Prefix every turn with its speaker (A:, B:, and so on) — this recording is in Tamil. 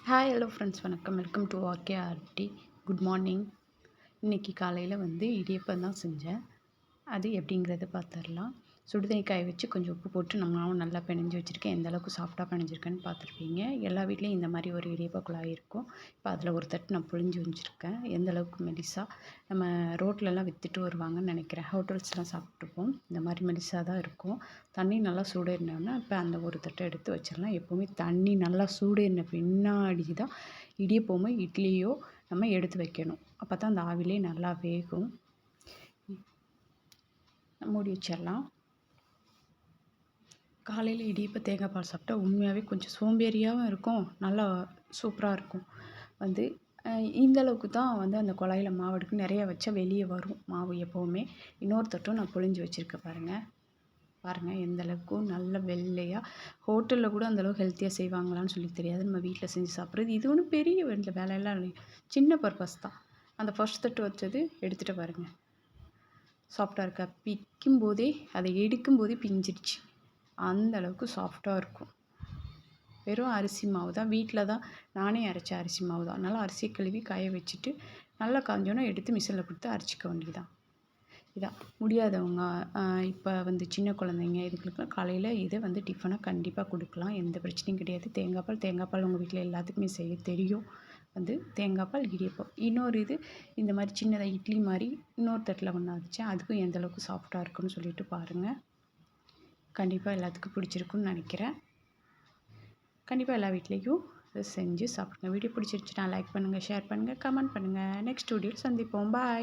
A: ஹாய் ஹலோ ஃப்ரெண்ட்ஸ் வணக்கம். Welcome to okay RT. Good morning. இன்றைக்கி காலையில் இடியப்பம் தான் செஞ்சேன். அது எப்படிங்கிறத பார்த்துடலாம். சுடுதண்ணி காய வச்சு கொஞ்சம் உப்பு போட்டு மாவு நல்லா பிணைஞ்சு வச்சுருக்கேன். எந்த அளவுக்கு சாஃப்டாக பிணைஞ்சிருக்கேன்னு பார்த்துருப்பீங்க. எல்லா வீட்லேயும் இந்த மாதிரி ஒரு இடியப்ப குழாய் இருக்கும். இப்போ அதில் ஒரு தட்டு நான் புழிஞ்சு வச்சுருக்கேன். எந்த அளவுக்கு மெலிசா நம்ம ரோட்லலாம் விற்றுட்டு வருவாங்கன்னு நினைக்கிறேன். ஹோட்டல்ஸ்லாம் சாப்பிட்ருப்போம். இந்த மாதிரி மெலிசாக தான் இருக்கும். தண்ணி நல்லா சூடேறினோன்னா இப்போ அந்த ஒரு தட்டை எடுத்து வச்சிடலாம். எப்போவுமே தண்ணி நல்லா சூடேறின பின்னாடி தான் இடியப்பமோ இட்லியோ நம்ம எடுத்து வைக்கணும். அப்போ தான் அந்த ஆவிலே நல்லா வேகும். மூடி வச்சிடலாம். காலையில் இடியப்பம் தேங்காய் பால் சாப்பிட்டா உண்மையாகவே கொஞ்சம் சோம்பேறியாகவும் இருக்கும், நல்லா சூப்பராக இருக்கும். இந்த அளவுக்கு தான் அந்த குழாயில் மாவு எடுக்கு. நிறையா வச்சா வெளியே வரும் மாவு எப்போவுமே. இன்னொரு தட்டும் நான் புழிஞ்சு வச்சுருக்கேன் பாருங்கள் எந்த அளவுக்கு நல்ல வெள்ளையாக. ஹோட்டலில் கூட அந்தளவுக்கு ஹெல்த்தியாக செய்வாங்களான்னு சொல்லி தெரியாது. நம்ம வீட்டில் செஞ்சு சாப்பிட்றது இது ஒன்றும் பெரிய வேலையெல்லாம் இல்லை, சின்ன பர்பஸ் தான். அந்த ஃபர்ஸ்ட் தட்டு வச்சது எடுத்துகிட்டு பாருங்கள், சாஃப்டாக இருக்கா. பிக்கும்போதே அதை எடுக்கும்போதே பிஞ்சிடுச்சு. அந்த அளவுக்கு சாஃப்டாக இருக்கும். வெறும் அரிசி மாவு தான், வீட்டில் தான் நானே அரைச்ச அரிசி மாவு தான். அதனால் அரிசியை கழுவி காய வச்சுட்டு நல்லா காஞ்சோன்னா எடுத்து மிஷினில் கொடுத்து அரைச்சிக்க வேண்டியதுதான். இதான் முடியாதவங்க, இப்போ சின்ன குழந்தைங்க இதுங்களுக்குலாம் காலையில் இதை டிஃபனாக கண்டிப்பாக கொடுக்கலாம். எந்த பிரச்சனையும் கிடையாது. தேங்காய் பால் உங்கள் வீட்டில் எல்லாத்துக்குமே செய்ய தெரியும். தேங்காய் பால் இடியப்பம். இன்னொரு இது இந்த மாதிரி சின்னதாக இட்லி மாதிரி இன்னொரு தட்டில் ஒன்று வச்சேன். அதுக்கும் எந்த அளவுக்கு சாஃப்டாக இருக்குன்னு சொல்லிட்டு பாருங்கள். கண்டிப்பாக எல்லாத்துக்கும் பிடிச்சிருக்குன்னு நினைக்கிறேன். கண்டிப்பாக எல்லா வீட்லேயும் இதை செஞ்சு சாப்பிடுங்க. வீடியோ பிடிச்சிருச்சுன்னா லைக் பண்ணுங்கள், ஷேர் பண்ணுங்கள், கமெண்ட் பண்ணுங்கள். நெக்ஸ்ட் வீடியோவில் சந்திப்போம். பாய்.